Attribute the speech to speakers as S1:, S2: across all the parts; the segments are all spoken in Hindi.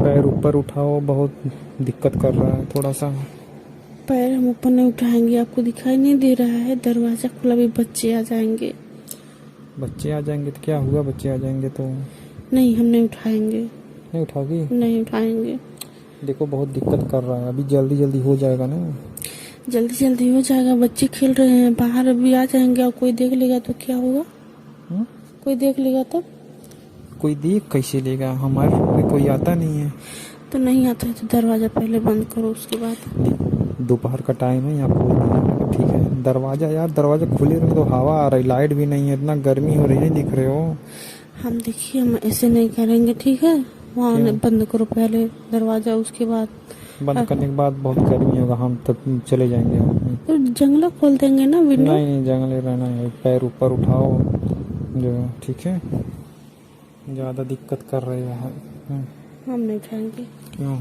S1: पैर ऊपर उठाओ, बहुत दिक्कत कर रहा है थोड़ा सा।
S2: पैर हम ऊपर नहीं उठाएंगे, आपको दिखाई नहीं दे रहा है? दरवाजा खुला भी बच्चे आ जाएंगे।
S1: बच्चे आ जाएंगे तो क्या हुआ, बच्चे आ जाएंगे तो?
S2: नहीं, हम नहीं उठाएंगे।
S1: नहीं उठाओगी?
S2: नहीं उठाएंगे।
S1: देखो बहुत दिक्कत कर रहा है, अभी जल्दी जल्दी हो जाएगा ना।
S2: जल्दी जल्दी हो जाएगा, बच्चे खेल रहे हैं बाहर, अभी आ जाएंगे और कोई देख लेगा तो क्या होगा? कोई देख लेगा तब?
S1: कोई देख कैसे लेगा, हमारे रूम में कोई आता नहीं है।
S2: तो नहीं आता है तो दरवाजा पहले बंद करो, उसके बाद।
S1: दोपहर का टाइम है, यहाँ कोई नहीं है, ठीक है। दरवाजा यार, दरवाजा खुले रहे तो हवा आ रही, लाइट भी नहीं है, इतना गर्मी हो रही है, दिख रहे हो।
S2: हम देखिए, हम ऐसे नहीं करेंगे, ठीक है? वहाँ बंद करो पहले दरवाजा, उसके बाद
S1: बंद करने के बाद बहुत गर्मी होगा, हम तब चले जाएंगे हम।
S2: तो जंगला खोल देंगे ना, विंडो।
S1: नहीं जंगले रहना है, पैर ऊपर उठाओ जो, ठीक है। ज़्यादा दिक्कत कर रहे हो।
S2: हम नहीं उठाएंगे।
S1: क्यों?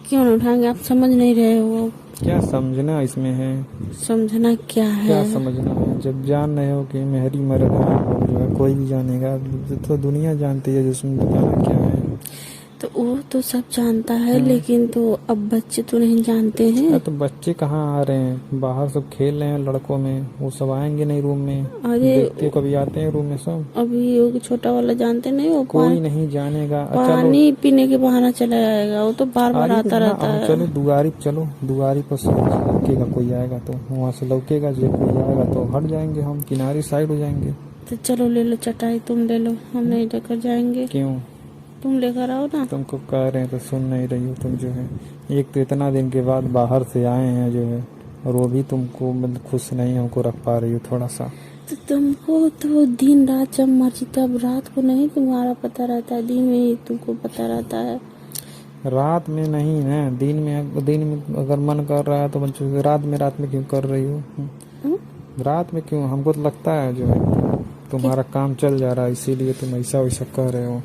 S2: क्यों नहीं उठाएंगे? आप समझ नहीं रहे हो।
S1: क्या समझना इसमें है?
S2: समझना क्या है?
S1: क्या समझना है? जब जान रहे हो कि मेहरी मर्द है जो है, कोई भी जानेगा, तो दुनिया जानती है जिसमें बताना क्या है।
S2: तो वो तो सब जानता है, लेकिन तो अब बच्चे तो नहीं जानते हैं।
S1: तो बच्चे कहाँ आ रहे हैं, बाहर सब खेल रहे हैं लड़कों में, वो सब आएंगे नहीं रूम में?
S2: अरे
S1: देखते कभी आते हैं रूम में सब?
S2: अभी वो छोटा वाला जानते नहीं हो,
S1: कोई नहीं जानेगा।
S2: पानी पीने के बहाना चला जाएगा, वो तो बार बार आता रहता है।
S1: चलो दुआरी पर लौकेगा, कोई आएगा तो वहाँ से लौकेगा, जो कोई आएगा तो हट जाएंगे, हम किनारे साइड हो जाएंगे।
S2: तो चलो ले लो चटाई, तुम ले लो, हम नहीं लेकर जाएंगे।
S1: क्यों?
S2: तुम लेकर आओ ना।
S1: तुमको कह रहे हैं तो सुन नहीं रही हो तुम जो है। एक तो इतना दिन के बाद बाहर से आए हैं जो है, और वो भी तुमको मतलब खुश नहीं हमको रख पा रही हो थोड़ा सा।
S2: तो तुमको तो दिन रात जब मर्जी तब, रात को नहीं तुम्हारा पता रहता है, दिन में ही तुमको पता रहता है।
S1: रात में नहीं ना, दिन में अगर मन कर रहा है तो बच्चों रात में क्यों कर रही हो? रात में क्यों? हमको तो लगता है जो है तुम्हारा काम चल जा रहा है, इसीलिए तुम ऐसा वैसा कह रहे हो।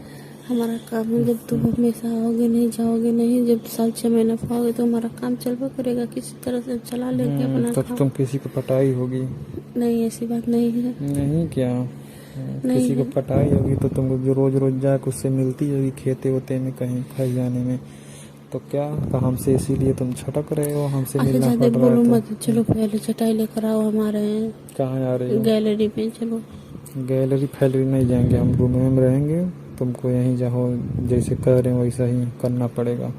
S2: हमारा काम है, जब तुम हमेशा आओगे नहीं, जाओगे नहीं, जब 6 महीने पाओगे तो हमारा काम चलवा करेगा, किसी तरह से चला लेंगे अपना
S1: तब
S2: काम।
S1: तुम किसी को पटाई होगी?
S2: नहीं, ऐसी बात नहीं है।
S1: नहीं क्या?
S2: नहीं
S1: किसी को
S2: है।
S1: पटाई होगी तो तुमको जो रोज जाकर उससे मिलती होगी खेते होते में, कहीं खलियाने में, तो क्या तो हमसे इसीलिए तुम छटक रहे हो, हमसे मिलना पड़ रहा
S2: बोलो
S1: है तो।
S2: मत, चलो पहले चटाई लेकर आओ, हमारे
S1: कहाँ जा रही हो?
S2: गैलरी में चलो।
S1: गैलरी फैलरी नहीं जाएंगे, हम रूम में रहेंगे, तुमको यहीं जाओ, जैसे कह रहे हो वैसा ही करना पड़ेगा।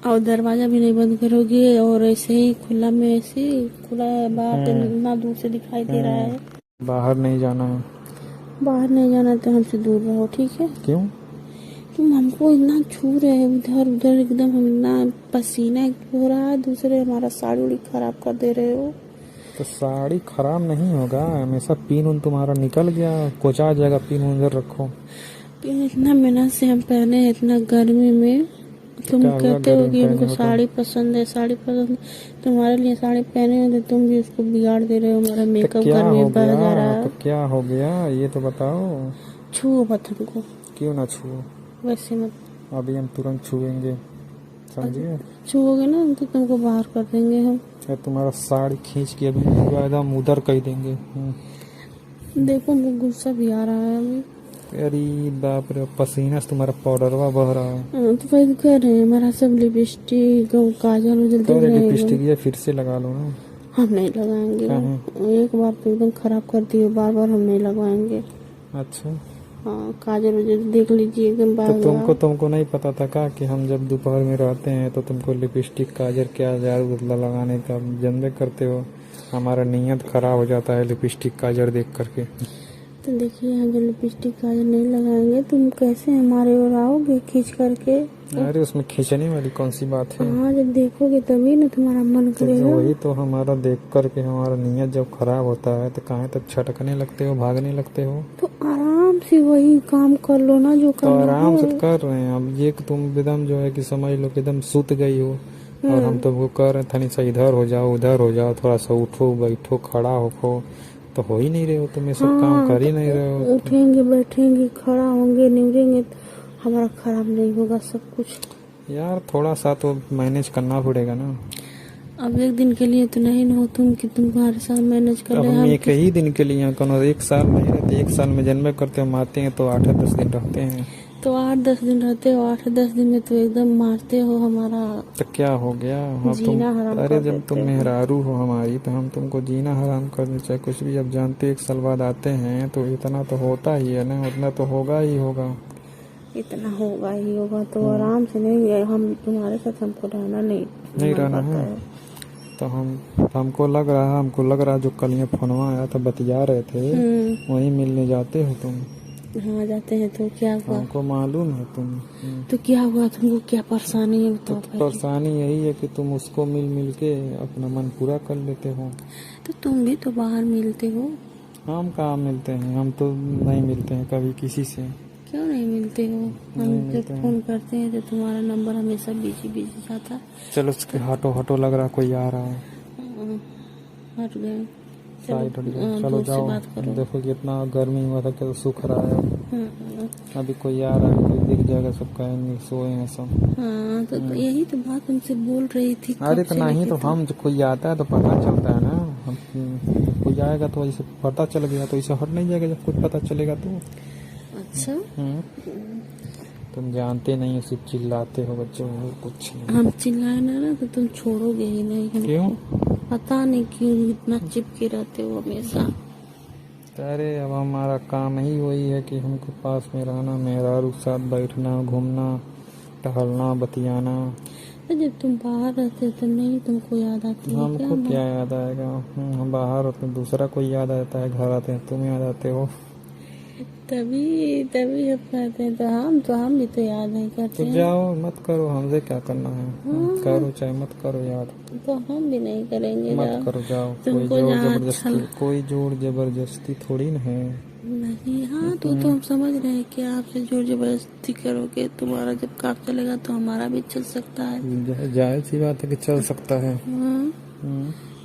S2: और दरवाजा भी नहीं बंद करोगे, और ऐसे ही खुला में, ऐसे ही खुला है, बाहर इतना दूर से दिखाई दे रहा है।
S1: बाहर नहीं जाना है?
S2: बाहर नहीं जाना तो हमसे दूर रहो, ठीक है?
S1: क्यों?
S2: तुम हमको इतना छू रहे हो इधर उधर, एकदम हम इतना पसीना हो रहा है, दूसरे हमारा साड़ी उड़ी खराब कर दे रहे हो।
S1: तो साड़ी खराब नहीं होगा, हमेशा पिन उन तुम्हारा निकल गया, कोचा जाएगा, पिन उधर रखो।
S2: पिन इतना मेहनत से हम पहने हैं, इतना गर्मी में। तुम कहते हो कि हमको साड़ी पसंद है, साड़ी पसंद, तुम्हारे लिए साड़ी पहने हो तो तुम भी उसको बिगाड़ दे रहे हो, हमारा मेकअप गर्मी में बढ़ जा रहा है।
S1: तो क्या हो गया ये तो बताओ।
S2: छुओ मत हमको।
S1: क्यों ना छुओ?
S2: वैसे मत।
S1: अभी हम तुरंत छुएंगे, समझिए।
S2: छुओगे ना तो तुमको बाहर कर देंगे हम।
S1: तुम्हारा साड़ी खींच के अभी एकदम उधर कर देंगे।
S2: देखो मुझे गुस्सा भी आ रहा है अभी।
S1: अरे बाप रे, पसीना से तुम्हारा पाउडरवा बह रहा है।
S2: तो वही कह रहे हैं, हमारा सब लिपस्टिक काजल उजल दिख रहे हैं।
S1: लिपस्टिक ये फिर से लगा लो ना।
S2: हम नहीं लगाएंगे, एक बार तो एकदम खराब कर दिए, बार बार हम नहीं लगवाएंगे।
S1: अच्छा
S2: हाँ, काजल उजल देख लीजिए एकदम बार।
S1: तो तुमको नहीं पता था का कि हम जब दोपहर में रहते हैं तो तुमको लिपस्टिक काजल क्या जार लगाने का जन्मे करते हो, हमारा नीयत खराब हो जाता है लिपस्टिक काजल देख करके।
S2: तो देखिए, यहाँ जो लिपस्टिक काजल नहीं लगाएंगे, तुम कैसे हमारे ओर आओगे खींच करके?
S1: अरे उसमें खींचने वाली कौन सी बात है?
S2: हाँ, जब देखोगे तभी ना तुम्हारा मन करेगा।
S1: वही तो हमारा देख करके हमारा नीयत जब खराब होता है तो कहाँ तक छटकने लगते हो, भागने लगते हो।
S2: तो आराम से वही काम कर लो ना जो करना है।
S1: तो आराम से कर रहे हैं, अब ये तुम एकदम जो है कि समझ लो कि एकदम सुत गई हो, और हम तुमको कह रहे थे सा इधर हो जाओ उधर हो जाओ, थोड़ा सा उठो बैठो खड़ा हो, तो हो ही नहीं रहे हो, तुम ये सब काम कर ही नहीं रहे हो।
S2: उठेंगे बैठेंगे खड़ा होंगे निवरेंगे, हमारा खराब नहीं होगा सब कुछ।
S1: यार थोड़ा सा तो मैनेज करना पड़ेगा ना।
S2: अब एक दिन के लिए तो नहीं हो तुम कि तुम्हारे साथ मैनेज कर ले।
S1: हम एक ही दिन के लिए, एक साल में रहते, एक साल में जन्म करते हम आते हैं तो 8-10 दिन रहते हैं।
S2: तो 8-10 दिन रहते हो, 8-10 दिन में तो एकदम मारते हो हमारा
S1: तो क्या हो गया? हाँ
S2: जीना हराम
S1: तुम, अरे
S2: कर
S1: जब
S2: देते
S1: तुम
S2: हो।
S1: मेहरारू हो हमारी तो हम तुमको जीना हराम करने चाहे कुछ भी। अब जानते 1 साल बाद आते हैं तो इतना तो होता ही है ना, उतना तो होगा ही होगा।
S2: इतना होगा ही होगा तो आराम से नहीं, हम तुम्हारे साथ हमको रहना नहीं
S1: नहीं
S2: मन
S1: रहना
S2: करता
S1: है
S2: है।
S1: तो हमको लग रहा जो कल ये फोनवा आया था बतिया रहे थे, वहीं मिलने जाते हो तुम।
S2: हाँ जाते हैं तो क्या हुआ?
S1: हमको मालूम है तुम।
S2: तो क्या हुआ, तुमको क्या परेशानी है
S1: तो
S2: बताओ पहले।
S1: परेशानी यही है कि तुम उसको मिल के अपना मन पूरा कर लेते हो।
S2: तो तुम भी तो बाहर मिलते हो।
S1: हम कहाँ मिलते हैं, हम तो नहीं मिलते हैं कभी किसी से।
S2: क्यों नहीं मिलते हो? हम
S1: नहीं
S2: जब
S1: मिलते हैं।
S2: फोन करते हैं तो तुम्हारा नंबर हमेशा बिजी बिजी जाता है।
S1: चलो उसके हटो लग रहा कोई आ रहा है।
S2: हट गए।
S1: साइड हट गए, चलो
S2: दूर से
S1: जाओ।
S2: बात करो।
S1: देखो कितना गर्मी हुआ था क्या सूख रहा है।
S2: हाँ,
S1: अभी कोई आ रहा है कोई दिख जाएगा, सब कहेंगे सोए हैं सब।
S2: हाँ तो यही तो बात तुमसे बोल रही थी
S1: अरे
S2: कब
S1: तो
S2: से
S1: नहीं
S2: लेके
S1: तो हम जो कोई आता है तो पता चलता है ना। हम कोई आएगा तो ऐसे पता चल गया तो ऐसे हट नहीं जाएगा जब कुछ पता चलेगा तो।
S2: अच्छा
S1: तुम जानते नहीं हो, सिर्फ चिल्लाते हो बच्चों को, कुछ नहीं।
S2: हम चिल्लाए ना तो तुम छोड़ोगे ही नहीं हमको।
S1: क्यों?
S2: पता नहीं क्यों इतना चिपके रहते हो हमेशा।
S1: अरे अब हमारा काम ही वही है कि हमको पास में रहना, मेहरारू के साथ बैठना, घूमना, टहलना, बतियाना।
S2: तो जब तुम बाहर रहते हो तो नहीं तुमको याद आती है क्या?
S1: हमको क्या याद आएगा? हम बाहर होते हैं दूसरा कोई याद आता है, घर आते हैं तुम याद आते हो।
S2: तभी तभी हम कहते हैं तो हम भी तो याद नहीं करते
S1: तो
S2: हैं।
S1: जाओ मत करो, हमसे क्या करना है। करो चाहे मत करो याद,
S2: तो हम भी नहीं करेंगे
S1: मत करो जाओ।
S2: तुमको जहाँ अच्छा
S1: कोई जोर जबरदस्ती थोड़ी ना है।
S2: नहीं। हाँ तो हम समझ रहे हैं कि आपसे जोर जबरदस्ती करोगे तुम्हारा जब काम चलेगा तो हमारा भी चल सकता है।
S1: जाहिर सी बात है कि चल सकता है।
S2: हाँ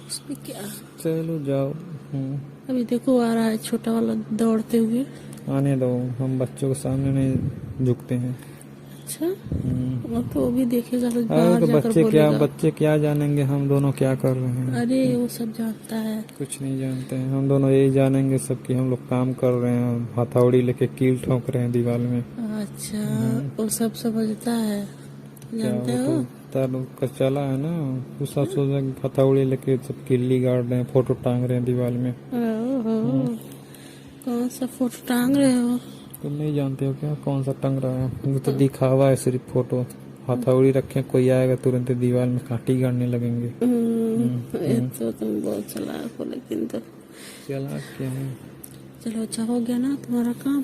S2: उसमें क्या।
S1: चलो जाओ।
S2: अभी देखो आ रहा है छोटा वाला दौड़ते हुए।
S1: आने दो, हम बच्चों के सामने नहीं झुकते हैं।
S2: अच्छा वो तो वो भी देखेगा तो
S1: अरे
S2: बाहर
S1: तो
S2: जाकर बोलेगा।
S1: बच्चे क्या जानेंगे हम दोनों क्या कर रहे हैं।
S2: अरे वो सब जानता है।
S1: कुछ नहीं जानते हैं, हम दोनों यही जानेंगे सब कि हम लोग काम कर रहे हैं, हथौड़ी लेके कील ठोक रहे हैं दीवार में।
S2: अच्छा वो सब समझता है, जानते हो।
S1: तार का चला है ना, वो सब सोचा कि हथौड़ी लेके सब किल्ली गाड़ रहे हैं, फोटो टांग रहे हैं दीवार में।
S2: ओहो, कौन सा फोटो टांग रहे हो?
S1: तुम नहीं जानते हो क्या कौन सा टंग रहा है? वो तो दिखावा है सिर्फ फोटो। हथौड़ी रखे कोई आएगा तुरंत दीवार में काटी गाड़ने लगेंगे।
S2: ये तो तुम बहुत चालाक हो लेकिन तो।
S1: चला क्या है?
S2: चलो अच्छा हो गया ना तुम्हारा काम?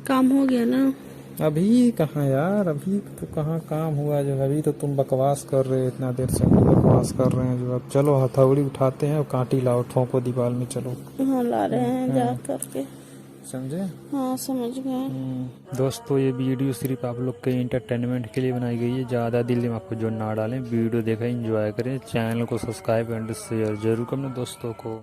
S2: काम हो गया ना?
S1: अभी कहाँ यार, अभी तो कहाँ काम हुआ जो, अभी तो तुम बकवास कर रहे हो, इतना देर से हम बकवास कर रहे हैं जो। अब चलो हथौड़ी उठाते हैं और कांटी लाओ, ठोको दीवार में, चलो।
S2: हाँ ला रहे हैं जा करके।
S1: समझे?
S2: हाँ समझ गए।
S1: दोस्तों ये वीडियो सिर्फ आप लोग के इंटरटेनमेंट के लिए बनाई गई है, ज़्यादा दिल में आपको जो ना डालें। वीडियो देखें, एंजॉय करें, चैनल को सब्सक्राइब एंड शेयर जरूर करना दोस्तों को।